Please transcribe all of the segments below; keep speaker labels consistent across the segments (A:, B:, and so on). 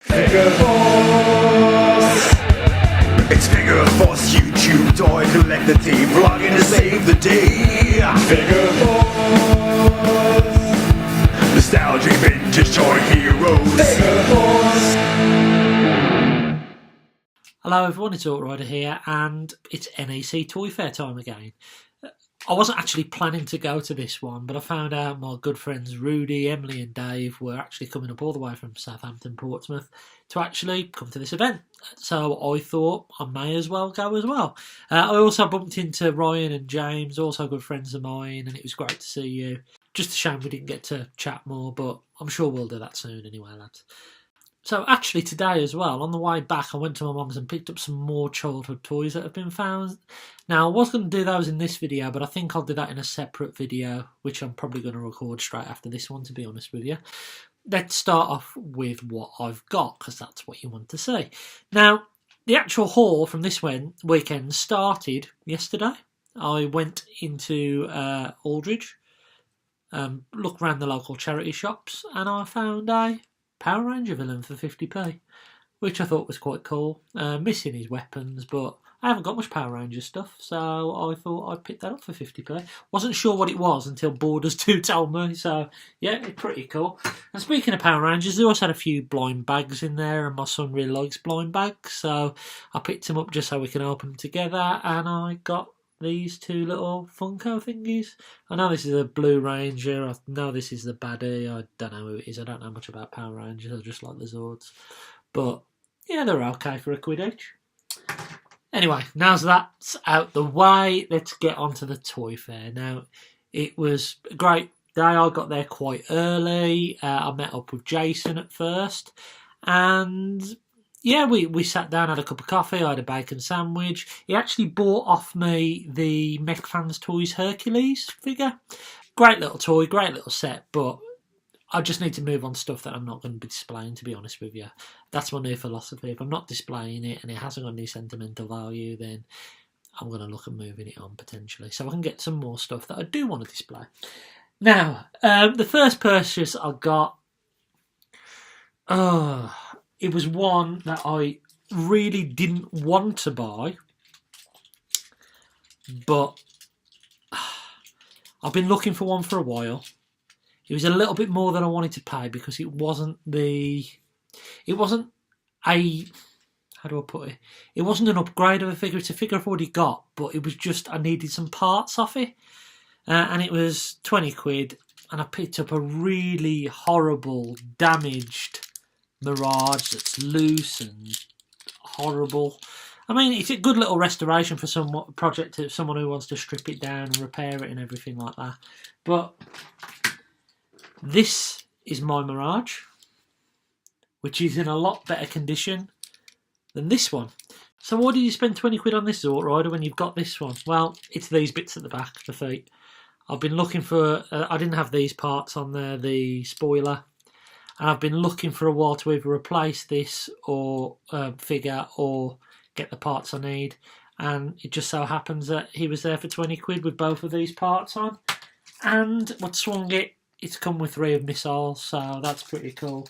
A: Figure Force! It's Figure Force YouTube toy collector team vlogging to save the day. Figure Force! Nostalgic vintage toy heroes. Figure Force!
B: Hello everyone, it's Outrider here and it's NEC Toy Fair time again. I wasn't actually planning to go to this one, but I found out my good friends Rudy, Emily and Dave were actually coming up all the way from Southampton, Portsmouth to actually come to this event. So I thought I may as well go as well. I also bumped into Ryan and James, also good friends of mine, and it was great to see you. Just a shame we didn't get to chat more, but I'm sure we'll do that soon anyway, lads. So actually today as well, on the way back, I went to my mum's and picked up some more childhood toys that have been found. Now, I was going to do those in this video, but I think I'll do that in a separate video, which I'm probably going to record straight after this one, to be honest with you. Let's start off with what I've got, because that's what you want to see. Now, the actual haul from this weekend started yesterday. I went into Aldridge, looked around the local charity shops, and I found a Power Ranger villain for 50p, which I thought was quite cool. Missing his weapons, but I haven't got much Power Ranger stuff, so I thought I'd pick that up for 50p. Wasn't sure what it was until Borders 2 told me, so yeah, it's pretty cool. And speaking of Power Rangers, they also had a few blind bags in there, and my son really likes blind bags, so I picked them up just so we can open them together, and I got these two little Funko thingies. I know this is a Blue Ranger, I know this is the baddie, I don't know who it is, I don't know much about Power Rangers, I just like the Zords. But yeah, they're okay for £1 each. Anyway, now that's out the way, let's get on to the toy fair. Now, it was a great day, I got there quite early, I met up with Jason at first, and yeah, we sat down, had a cup of coffee, I had a bacon sandwich. He actually bought off me the Mech Fans Toys Hercules figure. Great little toy, great little set, but I just need to move on stuff that I'm not going to be displaying, to be honest with you. That's my new philosophy. If I'm not displaying it and it hasn't got any sentimental value, then I'm going to look at moving it on potentially. So I can get some more stuff that I do want to display. Now, the first purchase I got... it was one that I really didn't want to buy, but I've been looking for one for a while. It was a little bit more than I wanted to pay because it wasn't a, how do I put it? It wasn't an upgrade of a figure. It's a figure I've already got, but it was just I needed some parts off it, and it was £20, and I picked up a really horrible, damaged Mirage that's loose and horrible. I mean, it's a good little restoration for someone who wants to strip it down and repair it and everything like that. But this is my Mirage, which is in a lot better condition than this one. So why did you spend £20 on this Outrider when you've got this one? Well, it's these bits at the back, the feet. I've been looking for, I didn't have these parts on there, the spoiler. And I've been looking for a while to either replace this or figure or get the parts I need. And it just so happens that he was there for £20 with both of these parts on. And what swung it, it's come with 3 of missiles, so that's pretty cool.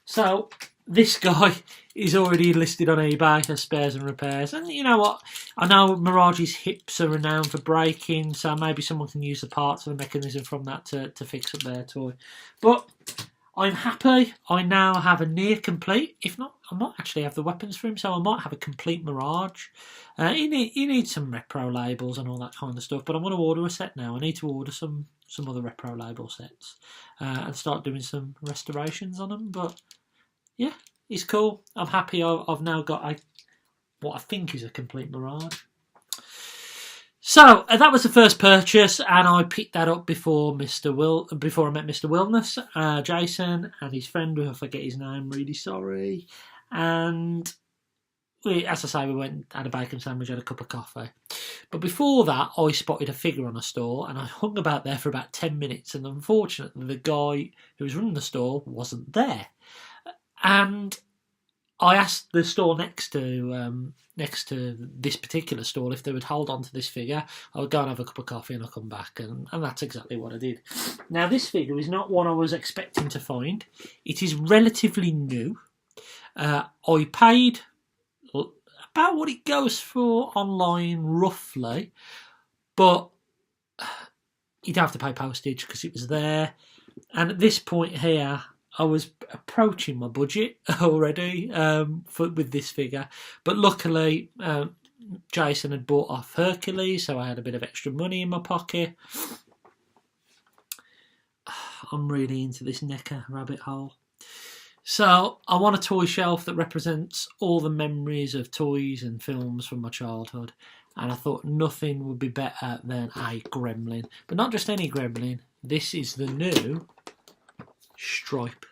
B: So this guy is already listed on eBay as spares and repairs. And you know what? I know Mirage's hips are renowned for breaking, so maybe someone can use the parts of the mechanism from that to fix up their toy. But I'm happy. I now have a near complete. If not, I might actually have the weapons for him, so I might have a complete Mirage. He needs some repro labels and all that kind of stuff, but I'm going to order a set now. I need to order some other repro label sets and start doing some restorations on them. But yeah, it's cool. I'm happy. I've now got what I think is a complete Mirage. So that was the first purchase, and I picked that up before I met Mr. Wilness, Jason and his friend, who I forget his name, really sorry. And as I say, we went, had a bacon sandwich, had a cup of coffee. But before that, I spotted a figure on a store, and I hung about there for about 10 minutes, and unfortunately, the guy who was running the store wasn't there. And I asked the store next to this particular stall if they would hold on to this figure. I would go and have a cup of coffee and I'll come back, and that's exactly what I did. Now, this figure is not one I was expecting to find. It is relatively new. I paid about what it goes for online roughly, but you'd have to pay postage because it was there. And at this point here, I was approaching my budget already with this figure. But luckily, Jason had bought off Hercules, so I had a bit of extra money in my pocket. I'm really into this NECA rabbit hole. So I want a toy shelf that represents all the memories of toys and films from my childhood. And I thought nothing would be better than a Gremlin. But not just any Gremlin. This is the new Stripe.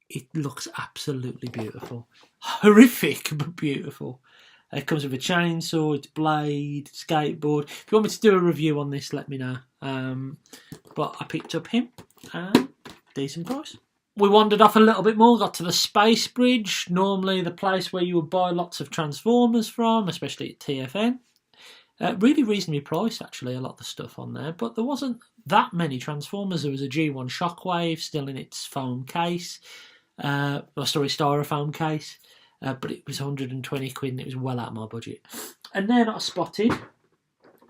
B: It looks absolutely beautiful. Horrific, but beautiful. It comes with a chainsaw, its blade, skateboard. If you want me to do a review on this, let me know. But I picked up him. Decent price. We wandered off a little bit more, got to the Space Bridge, normally the place where you would buy lots of Transformers from, especially at TFN. Really reasonably priced, actually, a lot of the stuff on there, but there wasn't that many Transformers. There was a G1 Shockwave still in its foam case, styrofoam case, but it was 120 quid and it was well out of my budget. And then I spotted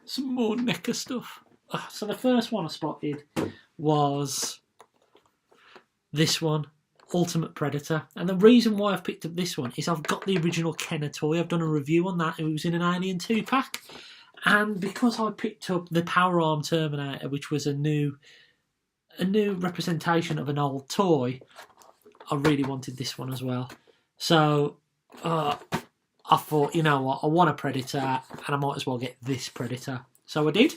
B: some more NECA stuff. So the first one I spotted was this one, Ultimate Predator. And the reason why I've picked up this one is I've got the original Kenner toy. I've done a review on that. It was in an Alien 2-pack. And because I picked up the Power Arm Terminator, which was a new representation of an old toy, I really wanted this one as well. So I thought, you know what, I want a Predator and I might as well get this Predator. So I did.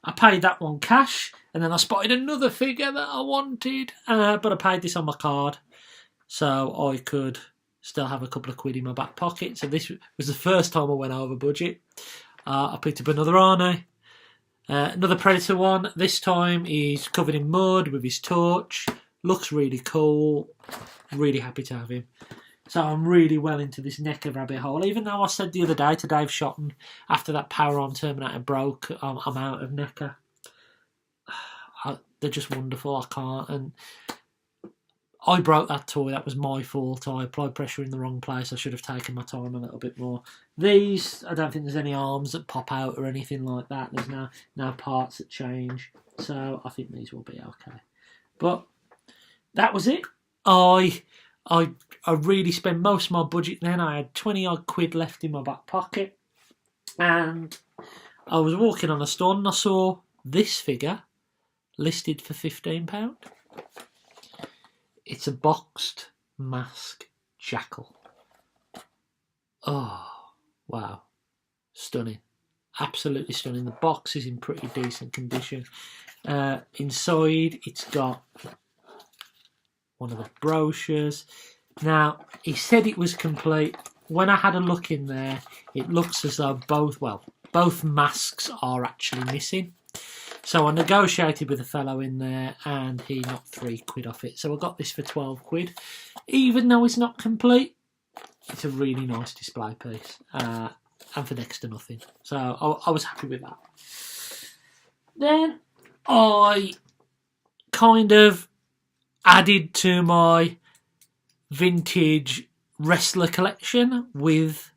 B: I paid that one cash, and then I spotted another figure that I wanted, but I paid this on my card, so I could still have a couple of quid in my back pocket. So this was the first time I went over budget. I picked up another Arnie, another Predator one. This time he's covered in mud with his torch. Looks really cool. Really happy to have him. So I'm really well into this NECA rabbit hole. Even though I said the other day to Dave Shotton, after that Power Arm Terminator broke, I'm out of NECA. They're just wonderful. I can't. And I broke that toy. That was my fault. I applied pressure in the wrong place. I should have taken my time a little bit more. These, I don't think there's any arms that pop out or anything like that. There's no parts that change. So I think these will be okay. But that was it. I really spent most of my budget then. I had 20 odd quid left in my back pocket. And I was walking on a store and I saw this figure listed for £15. It's a boxed mask jackal. Oh, wow. Stunning. Absolutely stunning. The box is in pretty decent condition. Inside, it's got one of the brochures. Now, he said it was complete. When I had a look in there, it looks as though both masks are actually missing. So I negotiated with a fellow in there and he knocked 3 quid off it. So I got this for 12 quid. Even though it's not complete, it's a really nice display piece. And for next to nothing. So I was happy with that. Then I kind of added to my vintage wrestler collection with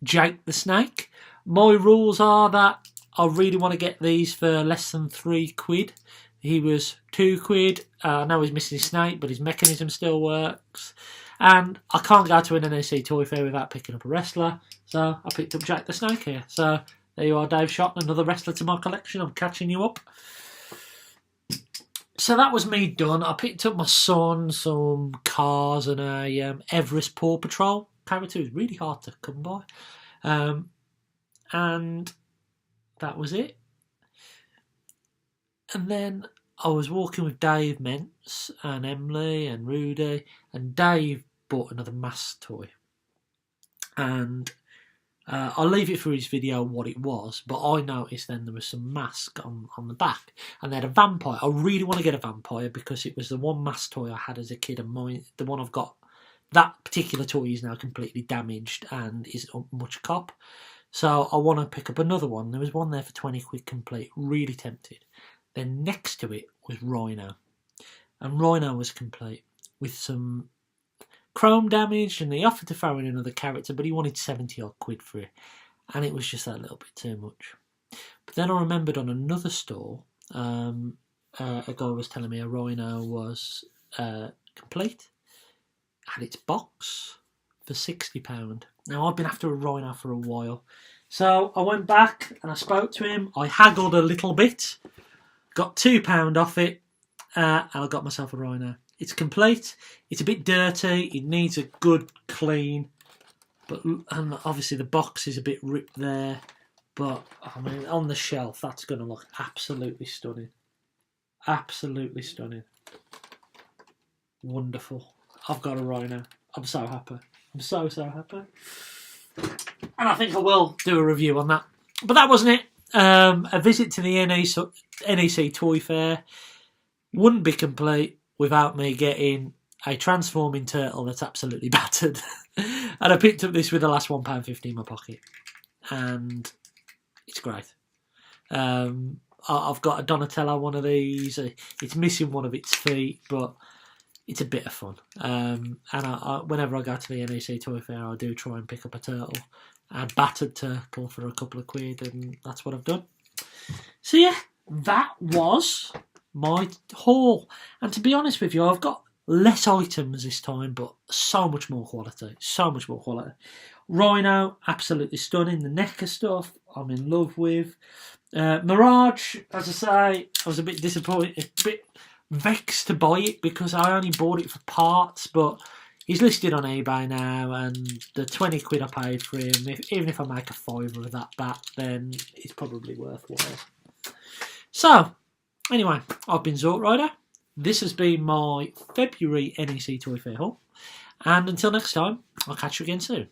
B: Jake the Snake. My rules are that I really want to get these for less than 3 quid. He was 2 quid. I know he's missing his snake, but his mechanism still works. And I can't go to an NEC toy fair without picking up a wrestler. So I picked up Jake the Snake here. So there you are, Dave Shotton, another wrestler to my collection. I'm catching you up. So that was me done. I picked up my son some cars and a Everest Paw Patrol character. It was really hard to come by. And that was it. And then I was walking with Dave Mentz and Emily and Rudy, and Dave bought another mask toy. And I'll leave it for his video what it was, but I noticed then there was some mask on the back, and they had a vampire. I really want to get a vampire because it was the one mask toy I had as a kid, and the one I've got, that particular toy is now completely damaged and is much cop. So I want to pick up another one. There was one there for 20 quid complete. Really tempted. Then next to it was Rhino. And Rhino was complete with some chrome damaged, and he offered to throw in another character, but he wanted 70 odd quid for it, and it was just that little bit too much. But then I remembered on another store, a guy was telling me a Rhino was complete, had its box for £60. Now, I've been after a Rhino for a while, so I went back and I spoke to him. I haggled a little bit, got £2 off it, and I got myself a Rhino. It's complete. It's a bit dirty. It needs a good clean, and obviously the box is a bit ripped there. But I mean, on the shelf, that's going to look absolutely stunning. Absolutely stunning. Wonderful. I've got a Rhino. I'm so happy. I'm so happy. And I think I will do a review on that. But that wasn't it. A visit to the NEC Toy Fair wouldn't be complete without me getting a transforming turtle that's absolutely battered. And I picked up this with the last £1.50 in my pocket. And it's great. I've got a Donatello one of these. It's missing one of its feet, but it's a bit of fun. And whenever I go to the NEC Toy Fair, I do try and pick up a turtle. A battered turtle for a couple of quid, and that's what I've done. So yeah, that was my haul. And to be honest with you, I've got less items this time, but so much more quality. So much more quality. Rhino, absolutely stunning. The NECA stuff, I'm in love with. Mirage, as I say, I was a bit disappointed, a bit vexed to buy it because I only bought it for parts, but he's listed on eBay now, and the 20 quid I paid for him, even if I make a fiver of that back, then it's probably worthwhile. So, anyway, I've been Zort Rider. This has been my February NEC Toy Fair haul, and until next time, I'll catch you again soon.